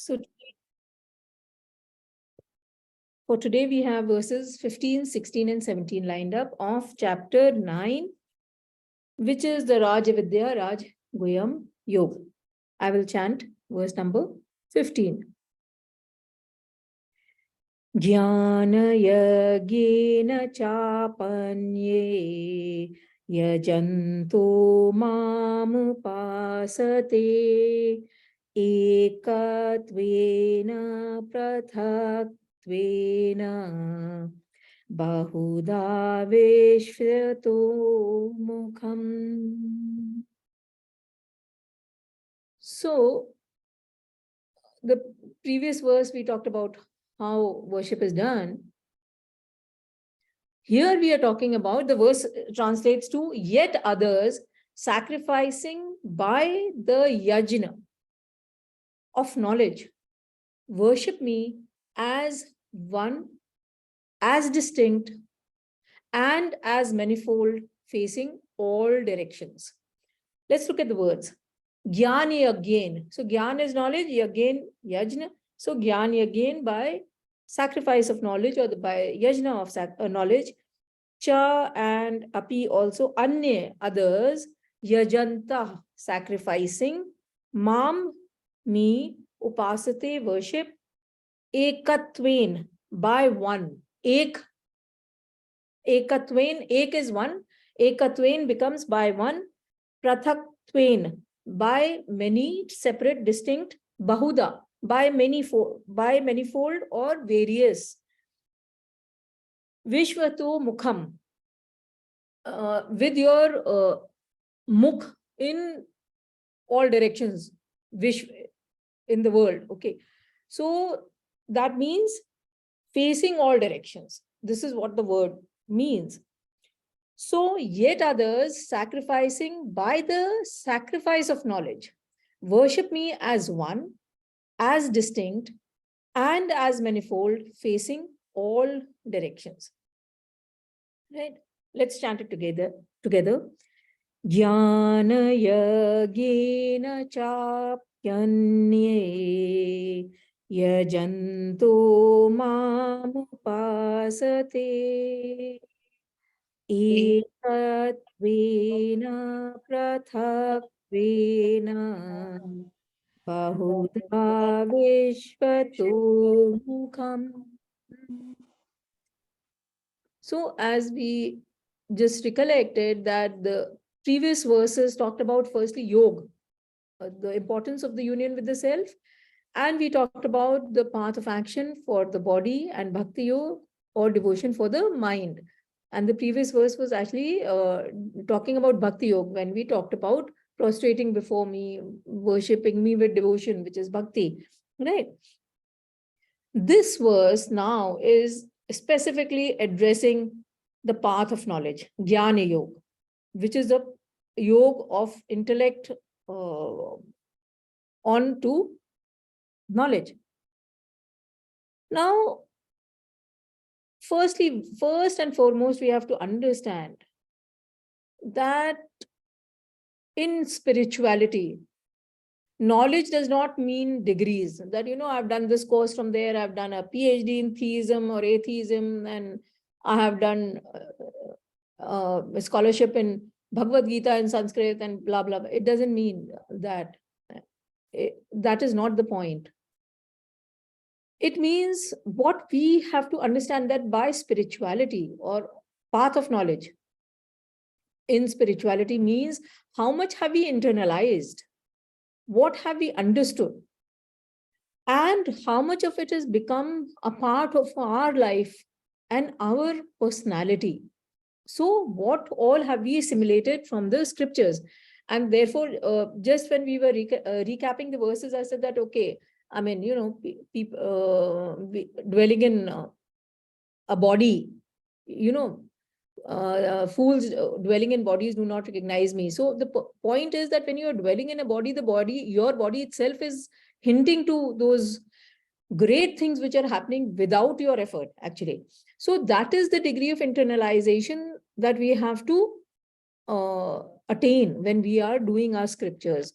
So for today, we have verses 15, 16, and 17 lined up of chapter 9, which is the Rajavidya Raj Guyam Yoga. I will chant verse number 15. Jnana yagena chapanye yajanto mamupasate ekatvena prathaktvena bahuda veshvato mukham. So, the previous verse we talked about how worship is done. Here we are talking about, the verse translates to, yet others sacrificing by the yajna of knowledge worship me as one, as distinct, and as manifold, facing all directions. Let's look at the words. Jnani again. So Jnana is knowledge, again yajna. So Jnani again by sacrifice of knowledge, or by yajna of knowledge. Cha and api also, anya others, yajanta sacrificing, mam me, upasate worship, ekatvain by one, ekatvain, ek is one, ekatvain becomes by one, prathakvain by many, separate, distinct, bahuda by manifold or various, vishvato mukham with your mukh in all directions, vish in the world. Okay, so that means facing all directions. This is what the word means. So yet others sacrificing by the sacrifice of knowledge worship me as one, as distinct, and as manifold, facing all directions. Right? Let's chant it together. Jnana yagena chapyanye yajanto mamupasate ekatvena prathakvena bahuda vishvato mukham. So as we just recollected that the previous verses talked about firstly yoga, the importance of the union with the self, and we talked about the path of action for the body, and bhakti yoga or devotion for the mind. And the previous verse was actually talking about bhakti yoga when we talked about prostrating before me, worshipping me with devotion, which is bhakti, right? This verse now is specifically addressing the path of knowledge, Jnana Yoga, which is the yoga of intellect on to knowledge. Now, first and foremost, we have to understand that in spirituality, knowledge does not mean degrees, that, I've done this course from there, I've done a PhD in theism or atheism, and I have done a scholarship in Bhagavad Gita in Sanskrit and blah, blah, blah. It doesn't mean that. That is not the point. It means what we have to understand, that by spirituality or path of knowledge in spirituality means how much have we internalized, what have we understood, and how much of it has become a part of our life and our personality. So what all have we assimilated from the scriptures? And therefore, just when we were recapping the verses, I said that, okay, I mean, people dwelling in a body, fools dwelling in bodies do not recognize me. So the point is that when you are dwelling in a body, your body itself is hinting to those great things which are happening without your effort, actually. So that is the degree of internalization that we have to attain when we are doing our scriptures.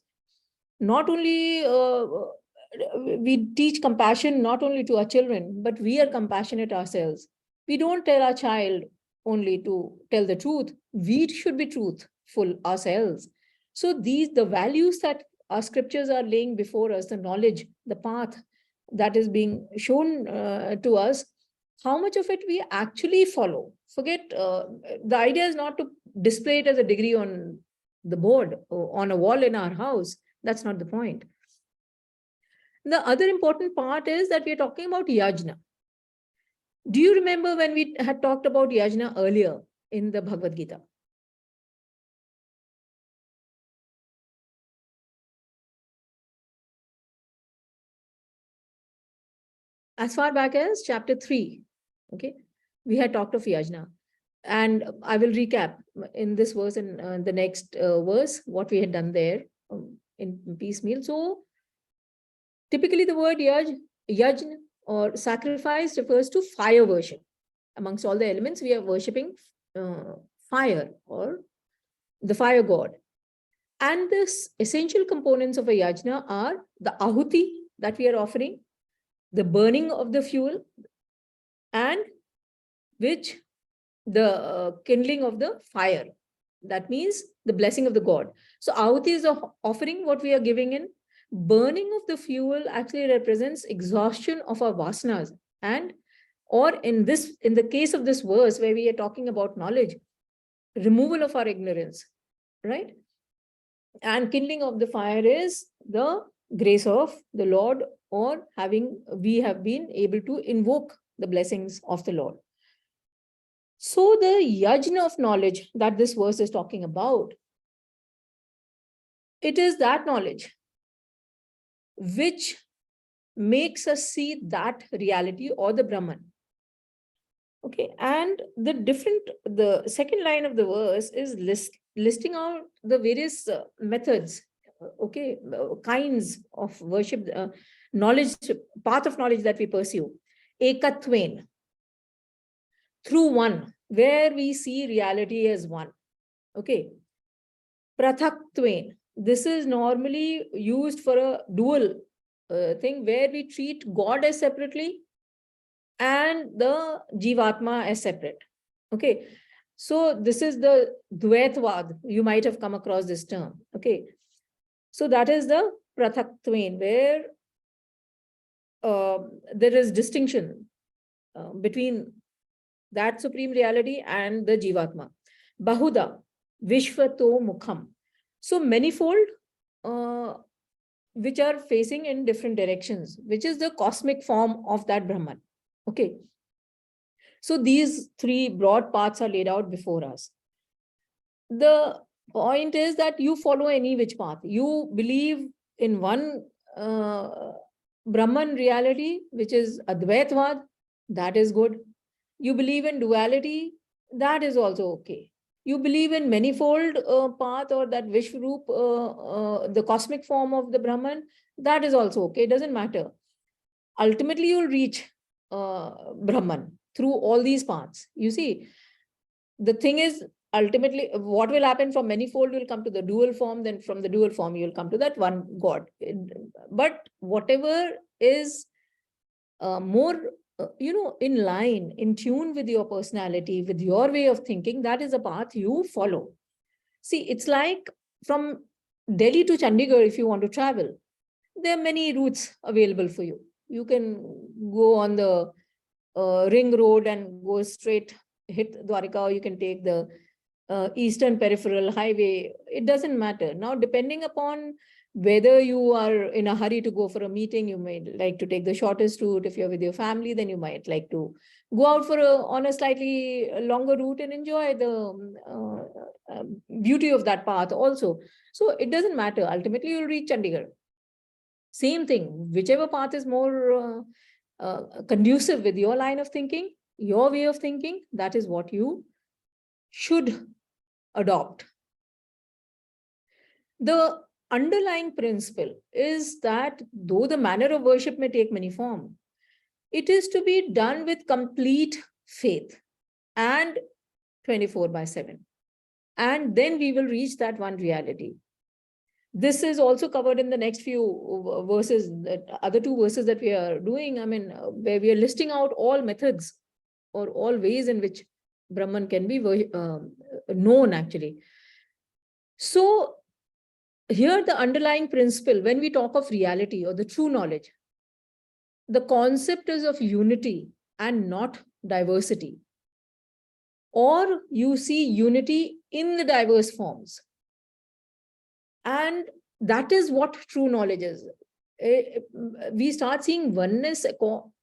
Not only we teach compassion not only to our children, but we are compassionate ourselves. We don't tell our child only to tell the truth. We should be truthful ourselves. So the values that our scriptures are laying before us, the knowledge, the path that is being shown to us, how much of it we actually follow. Forget, the idea is not to display it as a degree on the board or on a wall in our house. That's not the point. The other important part is that we are talking about yajna. Do you remember when we had talked about yajna earlier in the Bhagavad Gita? As far back as chapter 3, okay, we had talked of yajna. And I will recap in this verse and the next verse what we had done there in piecemeal. So typically the word yajna or sacrifice refers to fire worship. Amongst all the elements, we are worshipping fire or the fire god. And the essential components of a yajna are the ahuti that we are offering, the burning of the fuel, and which the kindling of the fire. That means the blessing of the god. So ahuti is the offering what we are giving in. Burning of the fuel actually represents exhaustion of our vasanas, and or in the case of this verse where we are talking about knowledge, removal of our ignorance, right? And kindling of the fire is the grace of the Lord, or we have been able to invoke the blessings of the Lord. So the yajna of knowledge that this verse is talking about, it is that knowledge which makes us see that reality or the Brahman. Okay, and the second line of the verse is listing out the various methods, okay, kinds of worship, knowledge, path of knowledge that we pursue. Ekatvain, through one, where we see reality as one. Okay. Prathakvain, this is normally used for a dual thing where we treat God as separately and the Jivatma as separate. Okay. So this is the Dvaitvad. You might have come across this term. Okay. So that is the Prathakvain, where there is distinction between that supreme reality and the Jivatma. Bahuda, Vishvato Mukham. So manifold, which are facing in different directions, which is the cosmic form of that Brahman. Okay. So these three broad paths are laid out before us. The point is that you follow any which path. You believe in one Brahman reality, which is Advaitvad, that is good. You believe in duality, that is also okay. You believe in manifold path or that Vishwaroop, the cosmic form of the Brahman, that is also okay. It doesn't matter. Ultimately, you'll reach Brahman through all these paths. You see, the thing is, ultimately, what will happen from manifold will come to the dual form, then from the dual form, you'll come to that one God. But whatever is more, in line, in tune with your personality, with your way of thinking, that is a path you follow. See, it's like from Delhi to Chandigarh, if you want to travel, there are many routes available for you. You can go on the ring road and go straight, hit Dwarika, or you can take the eastern peripheral highway. It doesn't matter. Now, depending upon whether you are in a hurry to go for a meeting, you might like to take the shortest route. If you're with your family, then you might like to go out on a slightly longer route and enjoy the beauty of that path also. So it doesn't matter. Ultimately, you'll reach Chandigarh. Same thing, whichever path is more conducive with your line of thinking, your way of thinking, that is what you should adopt. The underlying principle is that though the manner of worship may take many forms, it is to be done with complete faith and 24/7. And then we will reach that one reality. This is also covered in the next few verses, that other two verses that we are doing. I mean, where we are listing out all methods or all ways in which Brahman can be known actually. So here the underlying principle, when we talk of reality or the true knowledge, the concept is of unity and not diversity. Or you see unity in the diverse forms. And that is what true knowledge is. We start seeing oneness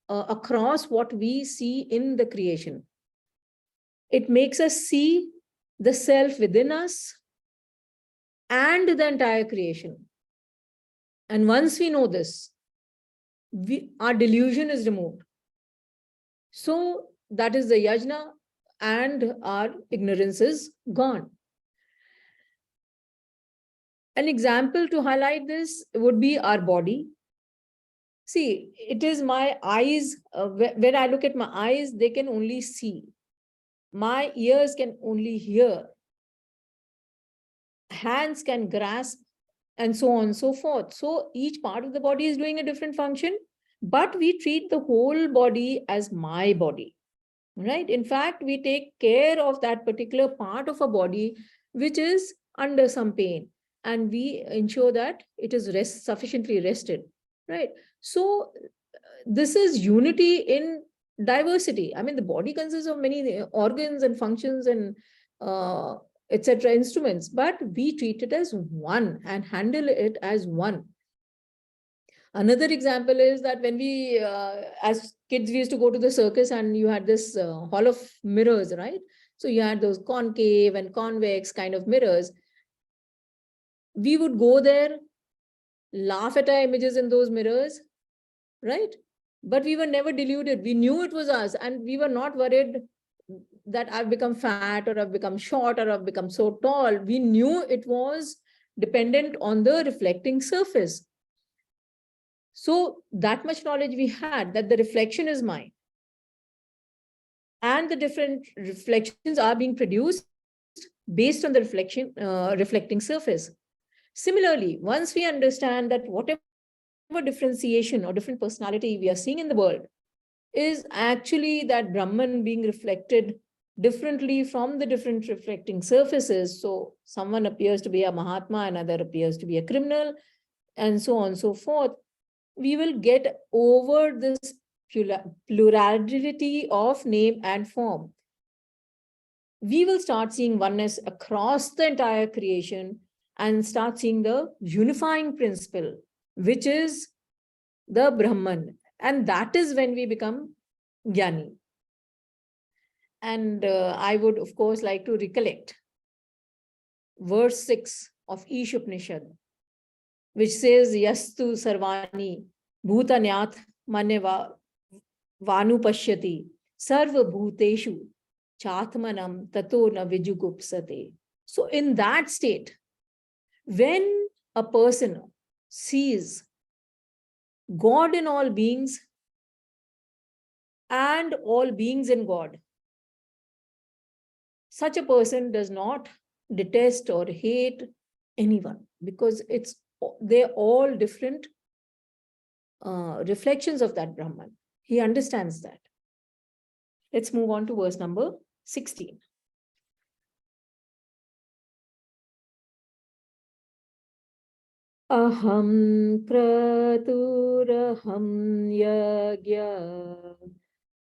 across what we see in the creation. It makes us see the self within us and the entire creation. And once we know this, our delusion is removed. So that is the yajna, and our ignorance is gone. An example to highlight this would be our body. See, it is my eyes. When I look at my eyes, they can only see. My ears can only hear. Hands can grasp, and so on and so forth. So each part of the body is doing a different function, but we treat the whole body as my body, right? In fact, we take care of that particular part of a body which is under some pain, and we ensure that it is sufficiently rested, right? So this is unity in diversity. I mean, the body consists of many organs and functions and etc. instruments, but we treat it as one and handle it as one. Another example is that when we, as kids, we used to go to the circus, and you had this hall of mirrors, right? So you had those concave and convex kind of mirrors. We would go there, laugh at our images in those mirrors, right? But we were never deluded. We knew it was us, and we were not worried that I've become fat or I've become short or I've become so tall. We knew it was dependent on the reflecting surface. So that much knowledge we had, that the reflection is mine. And the different reflections are being produced based on the reflecting surface. Similarly, once we understand that whatever differentiation or different personality we are seeing in the world is actually that Brahman being reflected differently from the different reflecting surfaces. So someone appears to be a Mahatma, another appears to be a criminal, and so on and so forth. We will get over this plurality of name and form. We will start seeing oneness across the entire creation and start seeing the unifying principle, which is the Brahman. And that is when we become Jnani. And I would, of course, like to recollect verse 6 of Ish Upanishad, which says, Yastu Sarvani Bhutanyat Maneva Vanu Pashyati Sarva Bhuteshu Chatmanam Tato Na Vijugupsate. So in that state, when a person sees God in all beings and all beings in God, such a person does not detest or hate anyone, because they're all different reflections of that Brahman. He understands that. Let's move on to verse number 16. Aham kraturaham yagya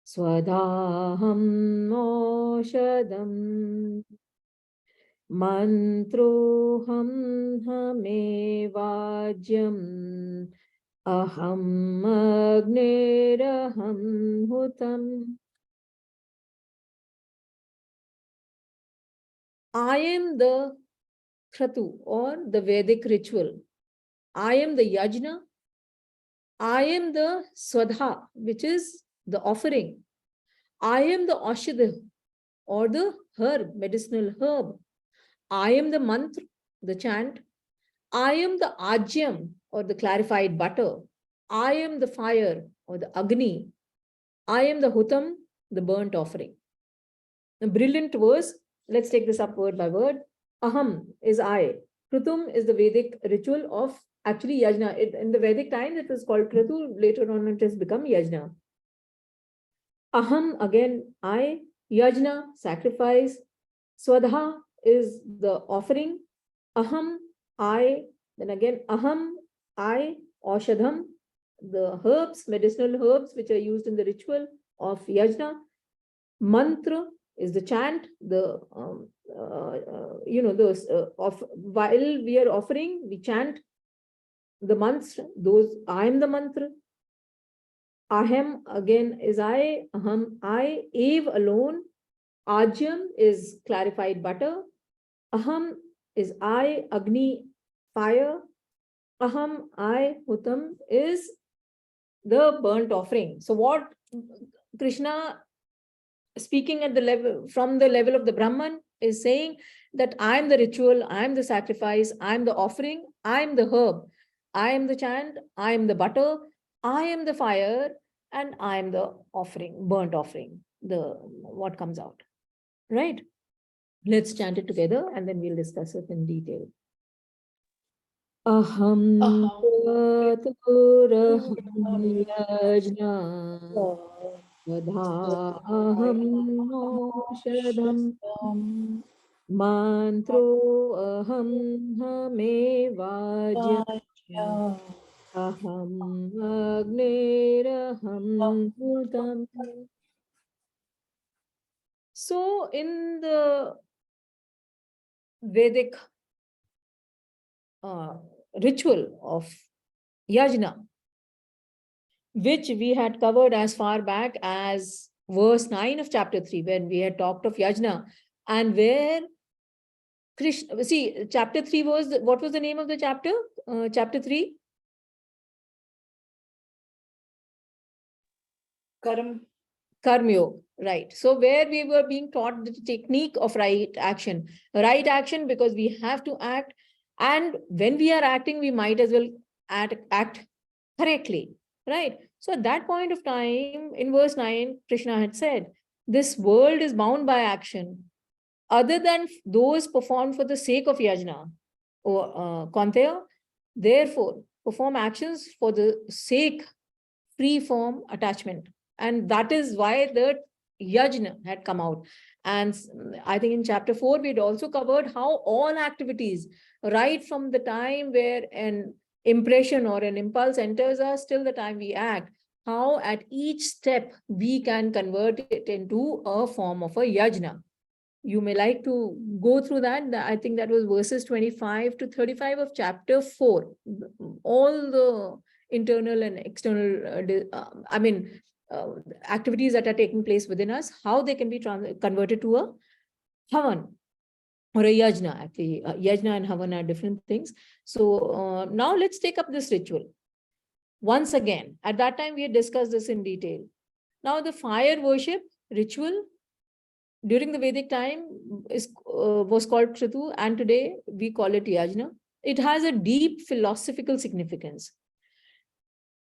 swadaham oshadam mantroham hamevajyam aham agneraham hutam. I am the kratu, or the Vedic ritual. I am the yajna. I am the swadha, which is the offering. I am the aushadha, or the herb, medicinal herb. I am the mantra, the chant. I am the ajyam, or the clarified butter. I am the fire, or the agni. I am the hutam, the burnt offering. A brilliant verse. Let's take this up word by word. Aham is I. Krutum is the Vedic ritual of actually yajna. In the Vedic times, it was called Kratu. Later on, it has become yajna. Aham, again, I. Yajna, sacrifice. Swadha is the offering. Aham, I. Then again, aham, I. Aushadham, the herbs, medicinal herbs which are used in the ritual of yajna. Mantra is the chant, the those of while we are offering, we chant the mantra. Those I am the mantra. Ahem again is I. Aham I. Ev alone. Ajyam is clarified butter. Aham is I. Agni fire. Aham I. Hutam is the burnt offering. So what Krishna, speaking at the level from the level of the Brahman, is saying that I am the ritual, I am the sacrifice, I am the offering, I am the herb, I am the chant, I am the butter, I am the fire, and I am the offering, burnt offering, the what comes out. Right? Let's chant it together and then we'll discuss it in detail. Aham Turaham Yajna Vadhaham Noshadham Mantro aham hamevajya aham agneraham bhutam. So in the Vedic ritual of yajna, which we had covered as far back as verse 9 of chapter 3, when we had talked of yajna, and where Krishna, see, chapter 3 was, what was the name of the chapter? Chapter 3? Karma Yoga, right. So where we were being taught the technique of right action because we have to act, and when we are acting, we might as well act correctly, right? So at that point of time, in verse 9, Krishna had said, this world is bound by action, other than those performed for the sake of yajna, or Kanteya. Therefore, perform actions for the sake free from attachment. And that is why the yajna had come out. And I think in chapter 4, we had also covered how all activities, right from the time where an impression or an impulse enters us till the time we act, how at each step we can convert it into a form of a yajna. You may like to go through that. I think that was verses 25 to 35 of chapter 4. All the internal and external, activities that are taking place within us, how they can be converted to a havan or a yajna. Actually, yajna and havan are different things. So now let's take up this ritual. Once again, at that time, we had discussed this in detail. Now, the fire worship ritual during the Vedic time was called Kratu, and today we call it yajna. It has a deep philosophical significance.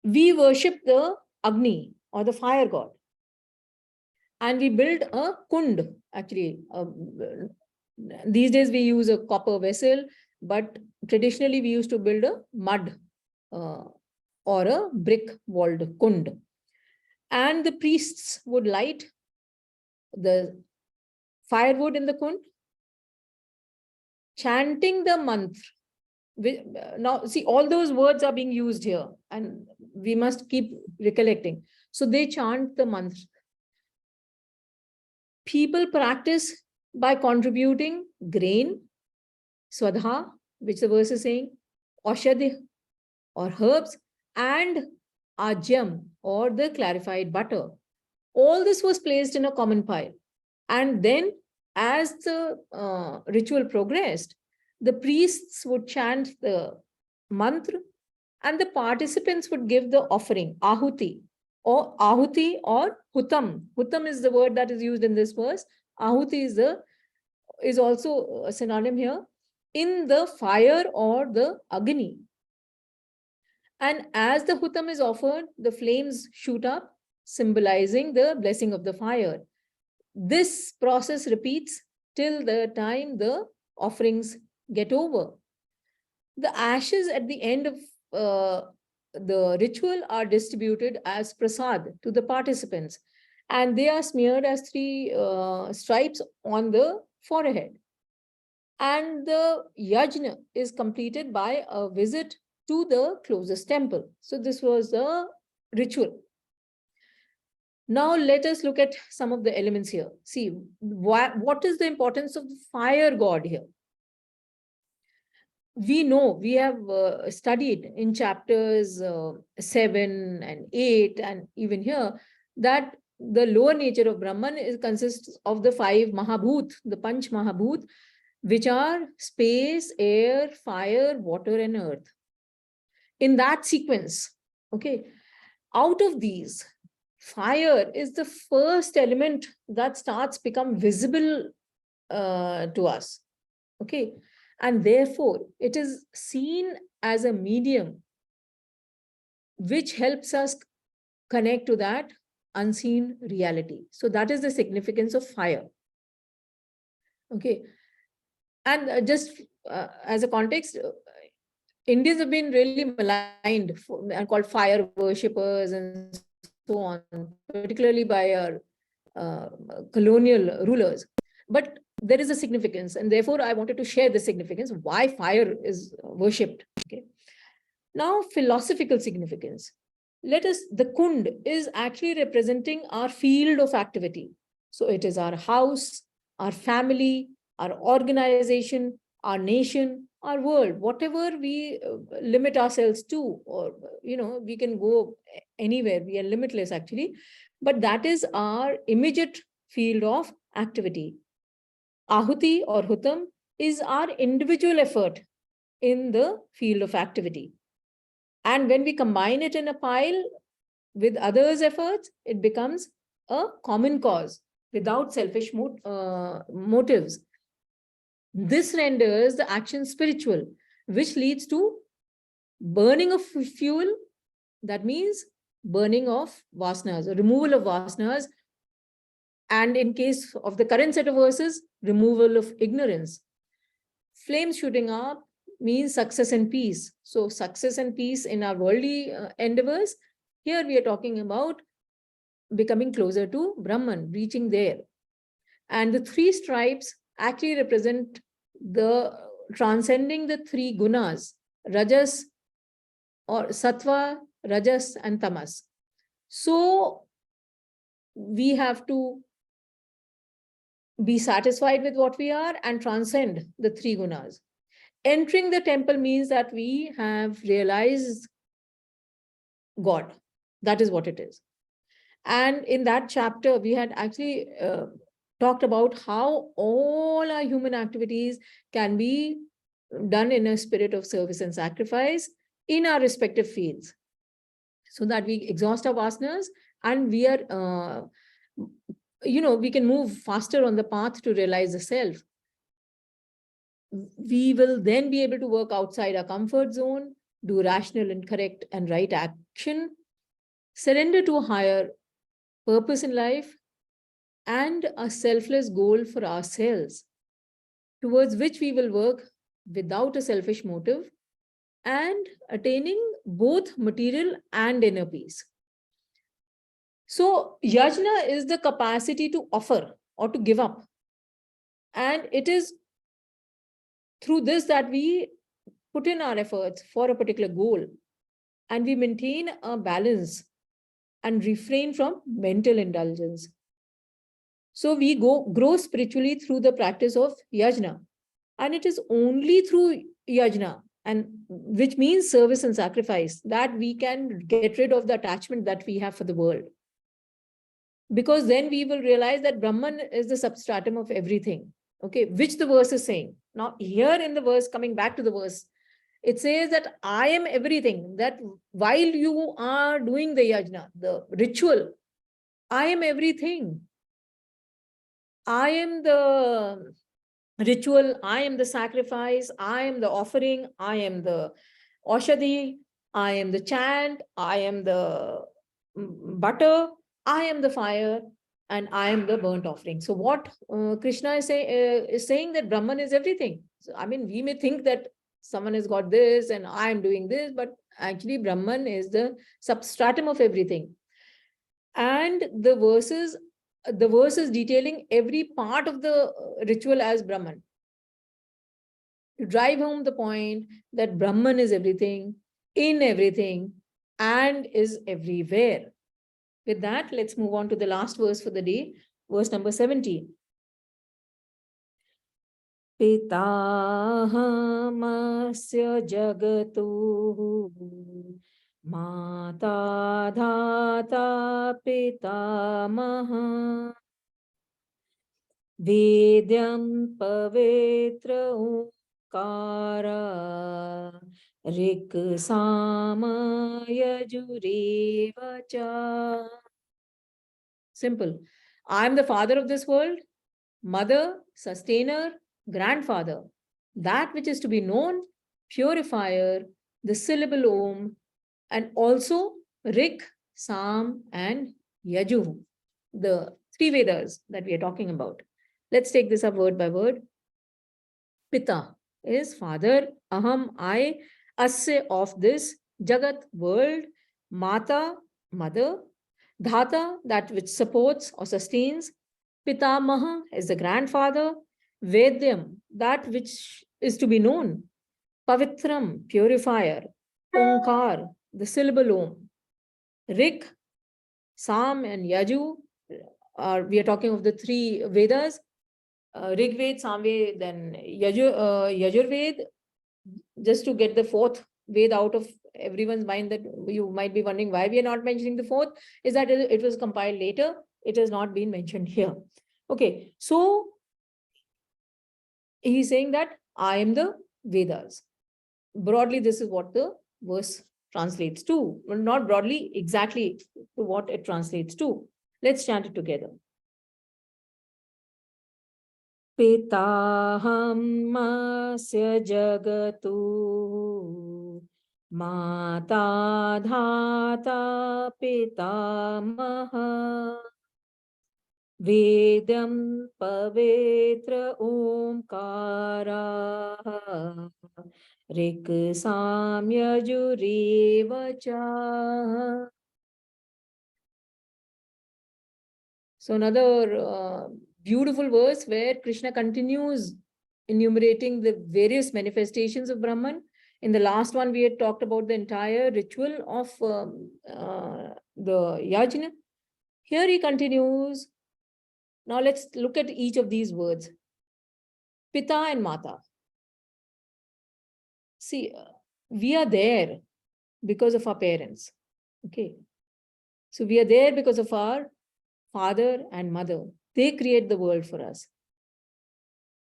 We worship the Agni, or the fire god, and we build a kund. Actually, these days we use a copper vessel, but traditionally we used to build a mud or a brick walled kund. And the priests would light the firewood in the kund, chanting the mantra. Now, see, all those words are being used here, and we must keep recollecting. So they chant the mantra. People practice by contributing grain, swadha, which the verse is saying, aushadhi, or herbs, and ajyam, or the clarified butter. All this was placed in a common pile. And then, as the ritual progressed, the priests would chant the mantra, and the participants would give the offering, ahuti or hutam. Hutam is the word that is used in this verse. Ahuti is also a synonym here, in the fire or the agni. And as the hutam is offered, the flames shoot up, symbolizing the blessing of the fire. This process repeats till the time the offerings get over. The ashes at the end of the ritual are distributed as prasad to the participants, and they are smeared as three stripes on the forehead. And the yajna is completed by a visit to the closest temple. So this was the ritual. Now let us look at some of the elements here. See, what is the importance of the fire god here? We know, we have studied in chapters 7 and 8 and even here, that the lower nature of Brahman consists of the 5 Mahabhut, the Panch Mahabhut, which are space, air, fire, water, and earth. In that sequence, okay, out of these, fire is the first element that starts become visible to us, okay, and therefore it is seen as a medium which helps us connect to that unseen reality. So that is the significance of fire, okay. And just as a context, Indians have been really maligned and called fire worshippers and so on, particularly by our colonial rulers. But there is a significance, and therefore I wanted to share the significance of why fire is worshipped. Okay. Now, philosophical significance. The Kund is actually representing our field of activity. So it is our house, our family, our organization, our nation, our world, whatever we limit ourselves to, or, we can go anywhere. We are limitless actually, but that is our immediate field of activity. Ahuti or Hutam is our individual effort in the field of activity. And when we combine it in a pile with others' efforts, it becomes a common cause without selfish motives. This renders the action spiritual, which leads to burning of fuel. That means burning of vasanas, removal of vasanas. And in case of the current set of verses, removal of ignorance. Flames shooting up means success and peace. So success and peace in our worldly endeavors. Here we are talking about becoming closer to Brahman, reaching there. And the 3 stripes actually represent the transcending the 3 gunas, rajas or sattva, rajas, and tamas. So we have to be satisfied with what we are and transcend the 3 gunas. Entering the temple means that we have realized God. That is what it is. And in that chapter, we had actually talked about how all our human activities can be done in a spirit of service and sacrifice in our respective fields, so that we exhaust our vasanas and we are, we can move faster on the path to realize the self. We will then be able to work outside our comfort zone, do rational and correct and right action, surrender to a higher purpose in life, and a selfless goal for ourselves, towards which we will work without a selfish motive and attaining both material and inner peace. So yajna is the capacity to offer or to give up. And it is through this that we put in our efforts for a particular goal, and we maintain a balance and refrain from mental indulgence. So we grow spiritually through the practice of yajna. And it is only through yajna, and which means service and sacrifice, that we can get rid of the attachment that we have for the world. Because then we will realize that Brahman is the substratum of everything, okay, which the verse is saying. Now, here in the verse, coming back to the verse, it says that I am everything, that while you are doing the yajna, the ritual, I am everything. I am the ritual, I am the sacrifice, I am the offering, I am the aushadhi, I am the chant, I am the butter, I am the fire, and I am the burnt offering. So what Krishna is saying that Brahman is everything. So, I mean, we may think that someone has got this and I'm doing this, but actually Brahman is the substratum of everything. And the verses detailing every part of the ritual as Brahman, to drive home the point that Brahman is everything, in everything, and is everywhere. With that, let's move on to the last verse for the day, verse number 17. Pitahamasya jagatu mata dhata pitamaha Vedyam pavitra omkara rik sama yajurevacha. Simple. I am the father of this world, mother, sustainer, grandfather. That which is to be known, purifier, the syllable Om, and also Rik, Sam, and Yaju, the three Vedas that we are talking about. Let's take this up word by word. Pita is father, Aham, I, Asya of this, Jagat, world, Mata, mother, Dhata, that which supports or sustains, Pitamaha is the grandfather, Vedyam, that which is to be known, Pavitram, purifier, Omkar, the syllable Om, Rik, Sam, and Yaju, we are talking of the three Vedas, Rig Ved, Samved, then Yajurved, just to get the fourth Ved out of everyone's mind, that you might be wondering why we are not mentioning the fourth, is that it was compiled later. It has not been mentioned here. Okay, so he's saying that I am the Vedas. Broadly, this is what the verse translates to. Well, not broadly, exactly to what it translates to. Let's chant it together. Pitahammasya jagatu mata dhata pitamaha Vedam pavitra omkara rik samya jurevacha. So another beautiful verse where Krishna continues enumerating the various manifestations of Brahman. In the last one, we had talked about the entire ritual of the yajna. Here he continues. Now let's look at each of these words. Pita and Mata. See, we are there because of our parents. Okay. So we are there because of our father and mother. They create the world for us.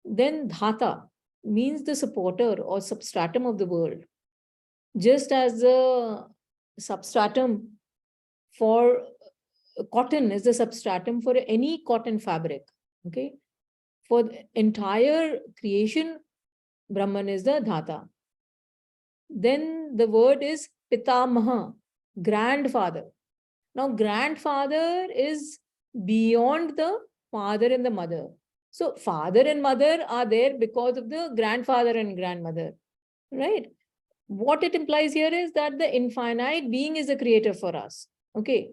Then Dhata means the supporter or substratum of the world. Just as the substratum for cotton is the substratum for any cotton fabric. Okay. For the entire creation, Brahman is the Dhata. Then the word is Pitamaha, grandfather. Now, grandfather is beyond the father and the mother. So, father and mother are there because of the grandfather and grandmother, right? What it implies here is that the infinite being is the creator for us, okay?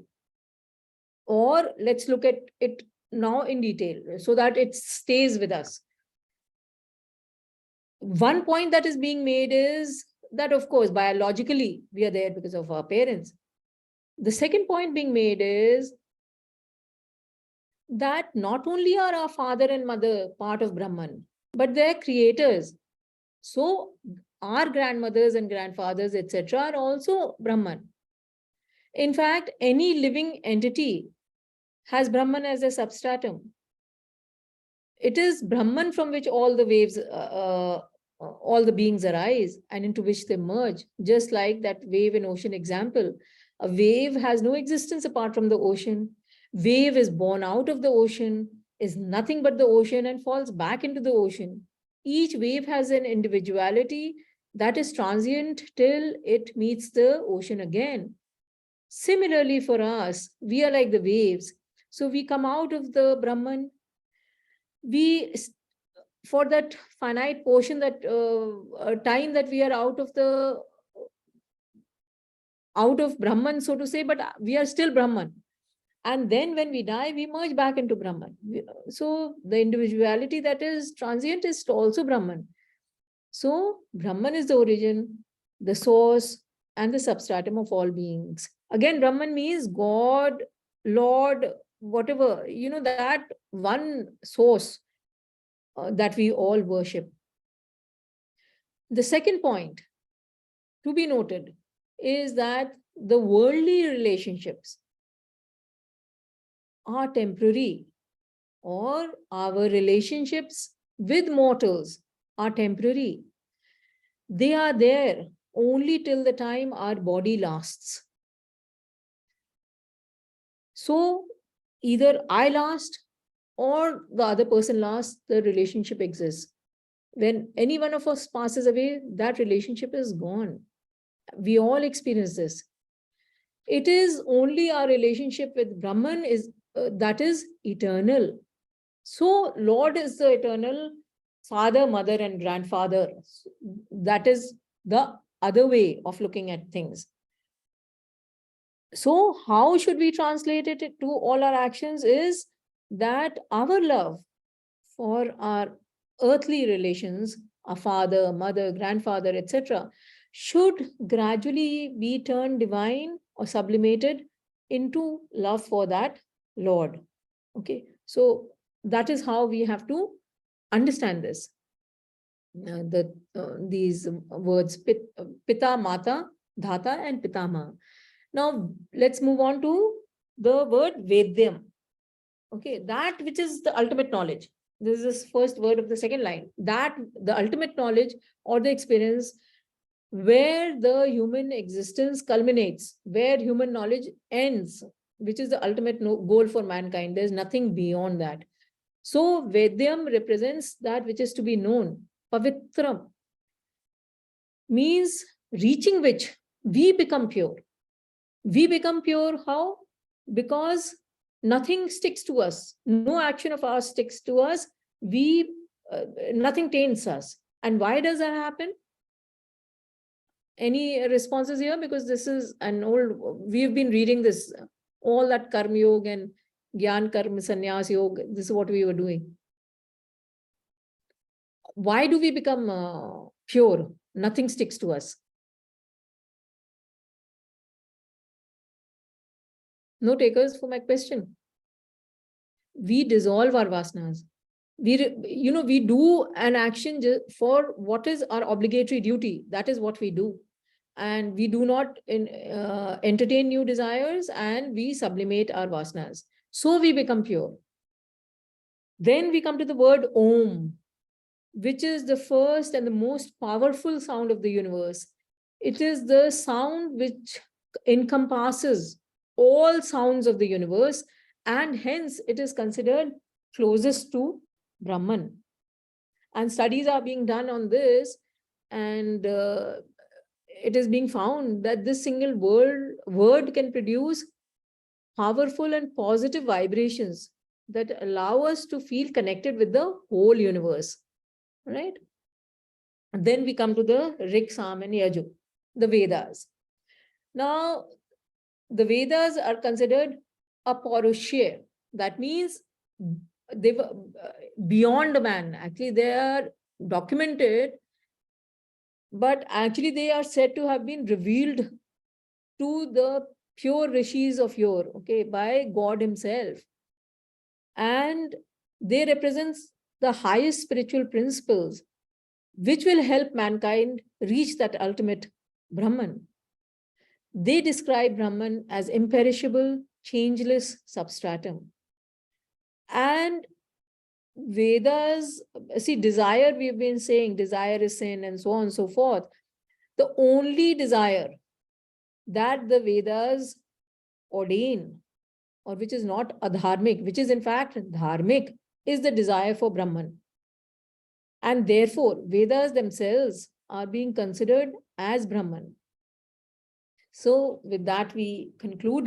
Or let's look at it now in detail so that it stays with us. One point that is being made is that, of course, biologically, we are there because of our parents. The second point being made is that not only are our father and mother part of Brahman, but they're creators. So our grandmothers and grandfathers, etc., are also Brahman. In fact, any living entity has Brahman as a substratum. It is Brahman from which all the waves, all the beings arise and into which they merge, just like that wave in ocean example. A wave has no existence apart from the ocean. Wave is born out of the ocean, is nothing but the ocean, and falls back into the ocean. Each wave has an individuality that is transient till it meets the ocean again. Similarly, for us, we are like the waves. So we come out of the Brahman, we for that finite portion, that time that we are out of Brahman, so to say, but we are still Brahman. And then when we die, we merge back into Brahman. So the individuality that is transient is also Brahman. So Brahman is the origin, the source, and the substratum of all beings. Again, Brahman means God, Lord, whatever, that one source that we all worship. The second point to be noted is that the worldly relationships are temporary, or our relationships with mortals are temporary. They are there only till the time our body lasts. So either I last or the other person lasts, the relationship exists. When any one of us passes away, that relationship is gone. We all experience this. It is only our relationship with Brahman that is eternal. So Lord is the eternal father, mother, and grandfather. That is the other way of looking at things. So how should we translate it to all our actions is that our love for our earthly relations, our father, mother, grandfather, etc., should gradually be turned divine or sublimated into love for that Lord. Okay, so that is how we have to understand this. These words, Pita, Mata, Dhata, and Pitama. Now, let's move on to the word Vedyam. Okay, that which is the ultimate knowledge. This is the first word of the second line. That the ultimate knowledge or the experience where the human existence culminates, where human knowledge ends, which is the ultimate goal for mankind. There's nothing beyond that. So Vedyam represents that which is to be known. Pavitram means reaching which we become pure. We become pure how? Because nothing sticks to us. No action of ours sticks to us. Nothing taints us. And why does that happen? Any responses here? Because this is an old, we've been reading this, all that Karma Yoga and Gyan Karma Sannyas Yoga. This is what we were doing. Why do we become pure? Nothing sticks to us. No takers for my question. We dissolve our vasanas. We do an action for what is our obligatory duty. That is what we do. And we do not entertain new desires, and we sublimate our vasanas. So we become pure. Then we come to the word Om, which is the first and the most powerful sound of the universe. It is the sound which encompasses all sounds of the universe, and hence it is considered closest to Brahman. And studies are being done on this, and it is being found that this single word can produce powerful and positive vibrations that allow us to feel connected with the whole universe. Right? And then we come to the Rig, Sam, and Yajur, the Vedas. Now, the Vedas are considered aparushya. That means they were beyond man. Actually, they are documented, but actually they are said to have been revealed to the pure rishis of yore, okay, by God himself. And they represent the highest spiritual principles which will help mankind reach that ultimate Brahman. They describe Brahman as imperishable, changeless substratum. And Vedas, see, desire, we've been saying, desire is sin and so on and so forth. The only desire that the Vedas ordain, or which is not adharmic, which is in fact dharmic, is the desire for Brahman. And therefore, Vedas themselves are being considered as Brahman. So with that, we conclude